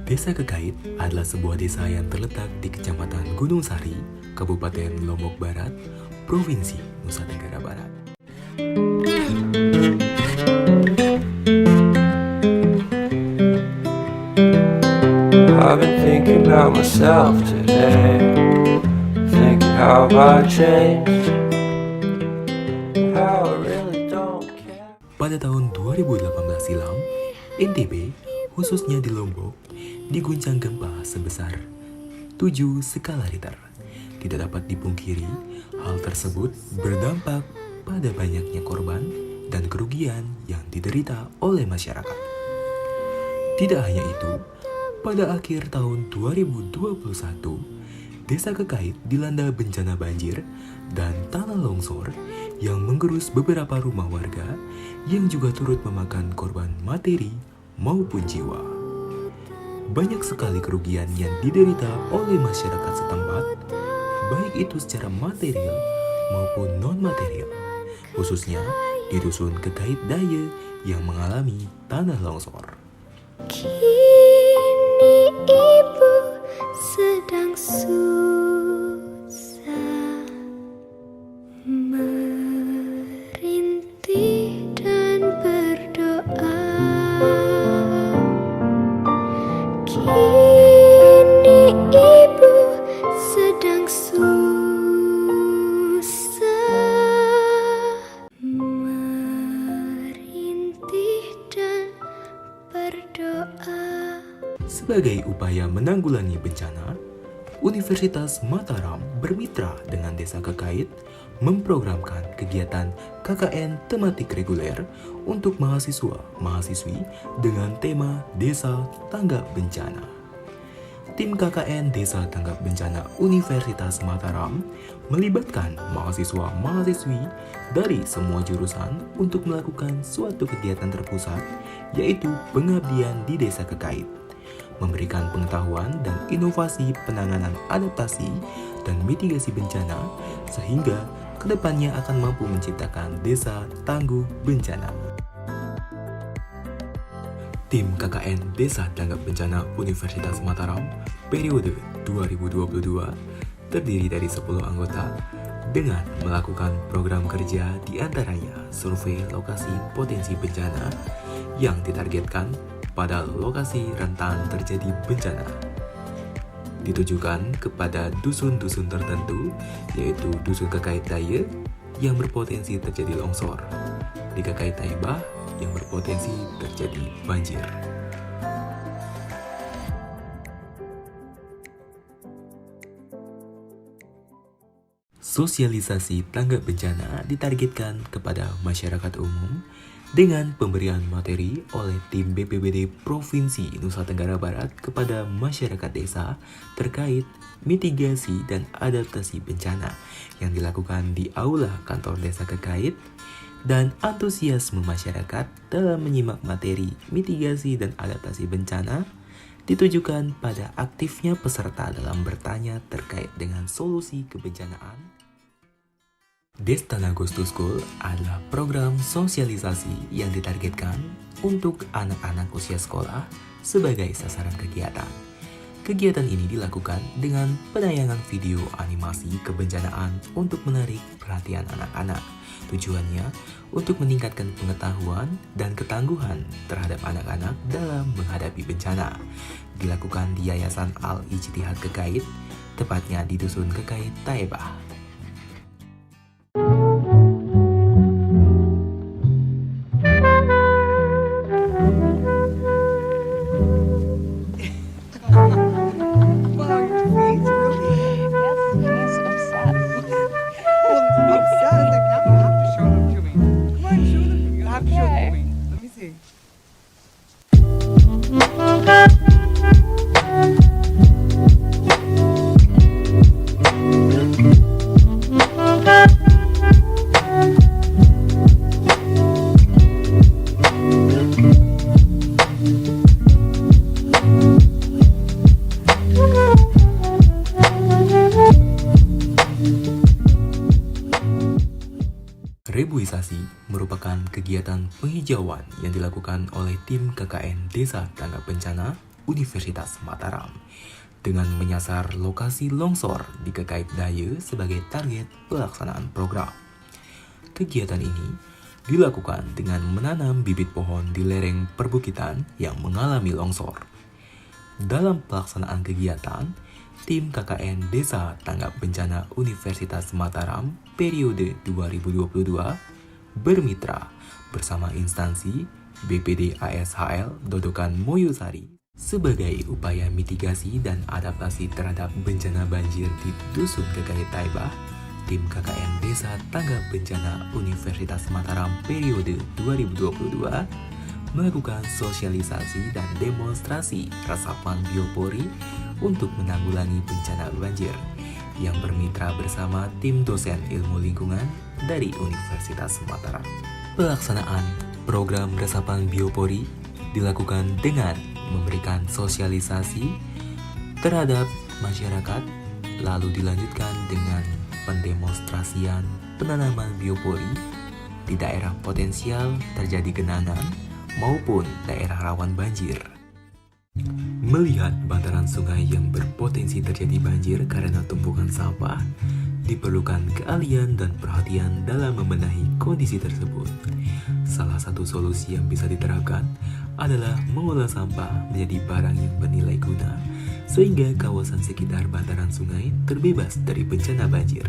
Desa Kekait adalah sebuah desa yang terletak di Kecamatan Gunung Sari, Kabupaten Lombok Barat, Provinsi Nusa Tenggara Barat. I've been thinking about myself today, thinking how I changed, how I really don't care. Pada tahun 2018 silam, NTB, khususnya di Lombok, diguncang gempa sebesar 7 skala Richter. Tidak dapat dipungkiri, hal tersebut berdampak pada banyaknya korban dan kerugian yang diderita oleh masyarakat. Tidak hanya itu, pada akhir tahun 2021, Desa Kekait dilanda bencana banjir dan tanah longsor yang menggerus beberapa rumah warga yang juga turut memakan korban materi maupun jiwa. Banyak sekali kerugian yang diderita oleh masyarakat setempat, baik itu secara material maupun non-material, khususnya di Dusun Kekait Daya yang mengalami tanah longsor. Kini ibu sedang susah, merintih dan berdoa. Kini ibu sedang susah, merintih dan berdoa. Sebagai upaya menanggulangi bencana, Universitas Mataram bermitra dengan Desa Kekait memprogramkan kegiatan KKN tematik reguler untuk mahasiswa-mahasiswi dengan tema Desa Tanggap Bencana. Tim KKN Desa Tanggap Bencana Universitas Mataram melibatkan mahasiswa-mahasiswi dari semua jurusan untuk melakukan suatu kegiatan terpusat, yaitu pengabdian di Desa Kekait, memberikan pengetahuan dan inovasi penanganan adaptasi dan mitigasi bencana sehingga kedepannya akan mampu menciptakan desa tangguh bencana. Tim KKN Desa Tanggap Bencana Universitas Mataram periode 2022 terdiri dari 10 anggota dengan melakukan program kerja diantaranya survei lokasi potensi bencana yang ditargetkan pada lokasi rentan terjadi bencana. Ditujukan kepada dusun-dusun tertentu, yaitu Dusun Kekait Daya yang berpotensi terjadi longsor, di Kekait Taibah yang berpotensi terjadi banjir. Sosialisasi tanggap bencana ditargetkan kepada masyarakat umum dengan pemberian materi oleh tim BPBD Provinsi Nusa Tenggara Barat kepada masyarakat desa terkait mitigasi dan adaptasi bencana yang dilakukan di Aula Kantor Desa Kekait, dan antusiasme masyarakat dalam menyimak materi mitigasi dan adaptasi bencana ditujukan pada aktifnya peserta dalam bertanya terkait dengan solusi kebencanaan. Destana Goes to School adalah program sosialisasi yang ditargetkan untuk anak-anak usia sekolah sebagai sasaran kegiatan. Kegiatan ini dilakukan dengan penayangan video animasi kebencanaan untuk menarik perhatian anak-anak. Tujuannya untuk meningkatkan pengetahuan dan ketangguhan terhadap anak-anak dalam menghadapi bencana. Dilakukan di Yayasan Al-Ijtihad Kekait, tepatnya di Dusun Kekait Taibah. Rebuisasi merupakan kegiatan penghijauan yang dilakukan oleh tim KKN Desa Tanggap Bencana Universitas Mataram dengan menyasar lokasi longsor di Kekait Daya sebagai target pelaksanaan program. Kegiatan ini dilakukan dengan menanam bibit pohon di lereng perbukitan yang mengalami longsor. Dalam pelaksanaan kegiatan, tim KKN Desa Tanggap Bencana Universitas Mataram periode 2022 bermitra bersama instansi BPD ASHL Dodokan Moyosari sebagai upaya mitigasi dan adaptasi terhadap bencana banjir di Dusun Kekait Taibah. Tim KKN Desa Tanggap Bencana Universitas Mataram periode 2022 melakukan sosialisasi dan demonstrasi resapan biopori untuk menanggulangi bencana banjir yang bermitra bersama tim dosen ilmu lingkungan dari Universitas Mataram. Pelaksanaan program resapan biopori dilakukan dengan memberikan sosialisasi terhadap masyarakat, lalu dilanjutkan dengan pendemonstrasian penanaman biopori di daerah potensial terjadi genangan maupun daerah rawan banjir. Melihat bantaran sungai yang berpotensi terjadi banjir karena tumpukan sampah, diperlukan keahlian dan perhatian dalam membenahi kondisi tersebut. Salah satu solusi yang bisa diterapkan adalah mengolah sampah menjadi barang yang bernilai guna, sehingga kawasan sekitar bantaran sungai terbebas dari bencana banjir.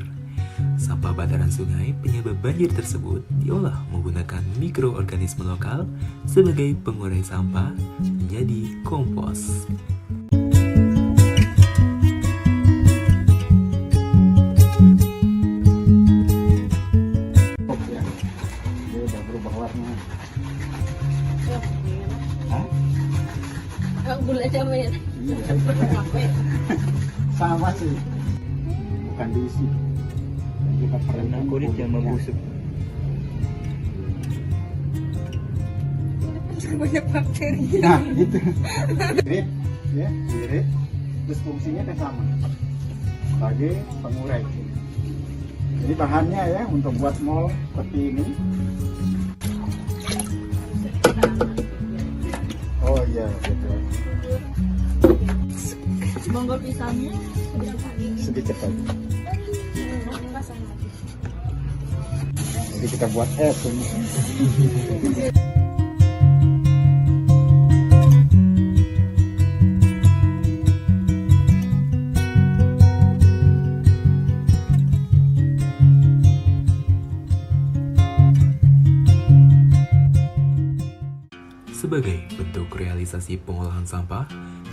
Sampah bantaran sungai penyebab banjir tersebut diolah menggunakan mikroorganisme lokal sebagai pengurai sampah menjadi kompos. Dia udah berubah warna. Bulan cabai. Sama sih, bukan diisi. Dan kita perlu kulit yang membusuk. Banyak bakteri. Nah, gitu. Irit, ya, irit. Terus fungsinya kan sama sebagai pengurai. Jadi bahannya ya untuk buat mol seperti ini. Oh iya, betul. Monggo pisangnya Sedikit lagi. Jadi kita buat es ini. Sebagai bentuk realisasi pengolahan sampah,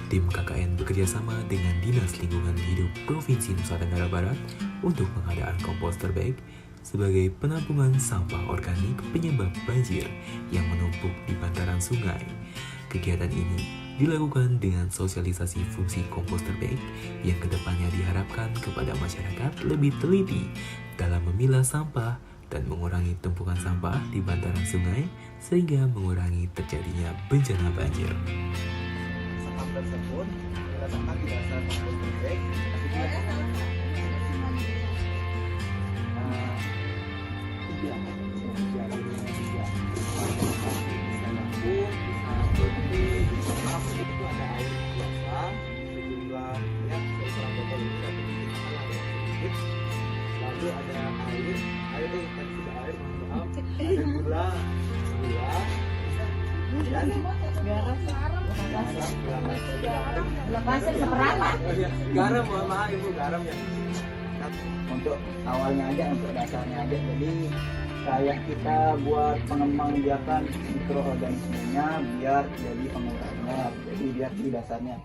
tim KKN bekerjasama dengan Dinas Lingkungan Hidup Provinsi Nusa Tenggara Barat untuk pengadaan komposter bag sebagai penampungan sampah organik penyebab banjir yang menumpuk di bantaran sungai. Kegiatan ini dilakukan dengan sosialisasi fungsi komposter bag yang kedepannya diharapkan kepada masyarakat lebih teliti dalam memilah sampah dan mengurangi tumpukan sampah di bantaran sungai sehingga mengurangi terjadinya bencana banjir. Sampah tersebut diletakkan di dasar komposter bag. Lalu ada air tuh kan sudah air, maaf, ada gula, dan garam, mohon maaf ibu, garam ya. Untuk awalnya aja, untuk dasarnya aja. Jadi kayak kita buat pengembang biakan mikroorganismenya biar jadi pengurangnya, jadi biar di dasarnya.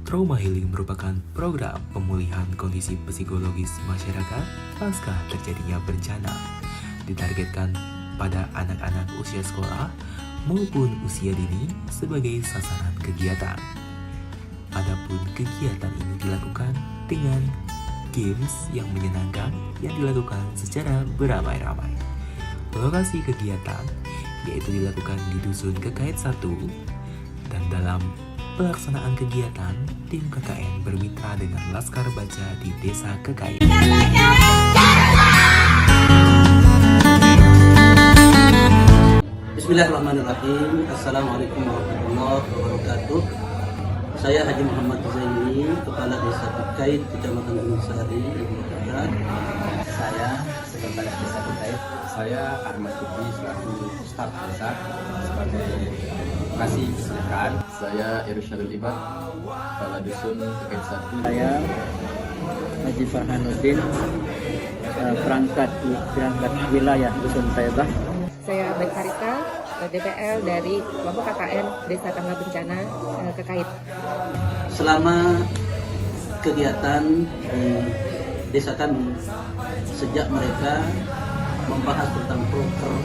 Trauma Healing merupakan program pemulihan kondisi psikologis masyarakat pasca terjadinya bencana. Ditargetkan pada anak-anak usia sekolah maupun usia dini sebagai sasaran kegiatan. Adapun kegiatan ini dilakukan dengan games yang menyenangkan yang dilakukan secara beramai-ramai. Lokasi kegiatan yaitu dilakukan di Dusun Kekait 1, dan dalam pelaksanaan kegiatan, tim KKN bermitra dengan Laskar Baca di Desa Kekait. Bismillahirrahmanirrahim. Assalamualaikum warahmatullahi wabarakatuh. Saya Haji Muhammad Zaini, Kepala Desa Kekait, Kecamatan Gunung Sari, Jawa Barat. Saya Sekretaris Desa Kekait. Saya Ahmad Kubi selaku staf desa sebagai lokasi kesejahteraan. Saya Irsyadul Ibad, Kepala Dusun Kekait 1. Saya Haji Farhanuddin, perangkat wilayah Dusun Taibah. Saya Baik Harita, DPL dari kelompok KKN Desa Tangga Bencana Kekait. Selama kegiatan di desa kami, sejak mereka membahas tentang proker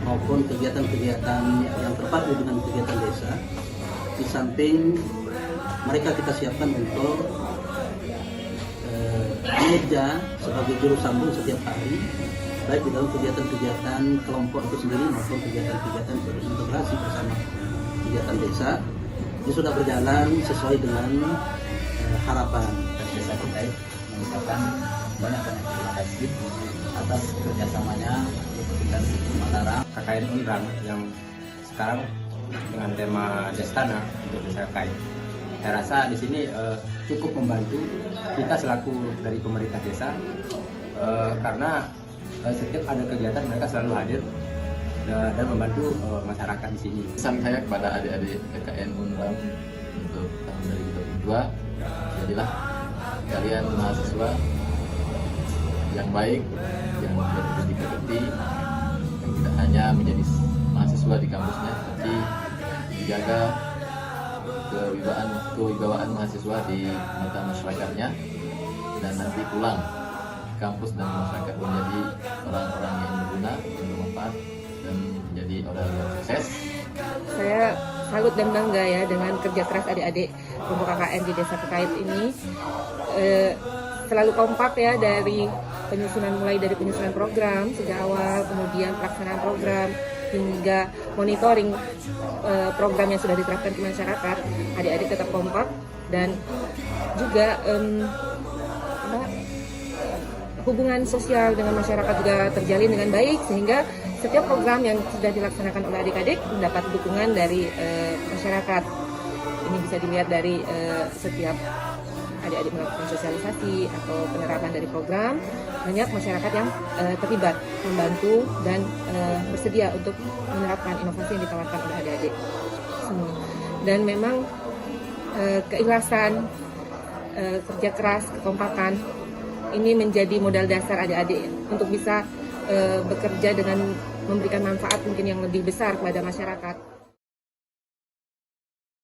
maupun kegiatan-kegiatan yang terpadu dengan kegiatan desa, di samping mereka kita siapkan untuk meja sebagai juru sambung setiap hari, baik di dalam kegiatan-kegiatan kelompok itu sendiri maupun kegiatan-kegiatan berintegrasi bersama kegiatan desa. Ini sudah berjalan sesuai dengan harapan. Desa Kekait mengucapkan banyak-banyak terima kasih atas kerjasamanya dan Mataram KKN Unrang yang sekarang dengan tema Destana untuk Desa Kekait. Saya rasa di sini cukup membantu kita selaku dari pemerintah desa karena setiap ada kegiatan mereka selalu hadir dan membantu masyarakat di sini. Pesan saya kepada adik-adik KKN Unram untuk tahun 2022, jadilah kalian mahasiswa yang baik, yang berbudi-pekerti, yang tidak hanya menjadi mahasiswa di kampusnya, tapi dijaga kewibawaan mahasiswa di mata masyarakatnya, dan nanti pulang kampus dan masyarakat menjadi orang-orang yang berguna, yang bermanfaat, dan menjadi orang yang sukses. Saya salut dan bangga ya dengan kerja keras adik-adik kelompok KKN di Desa Kekait ini. Selalu kompak ya dari mulai dari penyusunan program sejak awal, kemudian pelaksanaan program hingga monitoring program yang sudah diterapkan di masyarakat. Adik-adik tetap kompak dan juga hubungan sosial dengan masyarakat juga terjalin dengan baik, sehingga setiap program yang sudah dilaksanakan oleh adik-adik mendapat dukungan dari masyarakat. Ini bisa dilihat dari setiap adik-adik melakukan sosialisasi atau penerapan dari program, banyak masyarakat yang terlibat, membantu dan bersedia untuk menerapkan inovasi yang ditawarkan oleh adik-adik semua. Dan memang keikhlasan, kerja keras, kekompakan ini menjadi modal dasar adik-adik untuk bisa bekerja dengan memberikan manfaat mungkin yang lebih besar kepada masyarakat.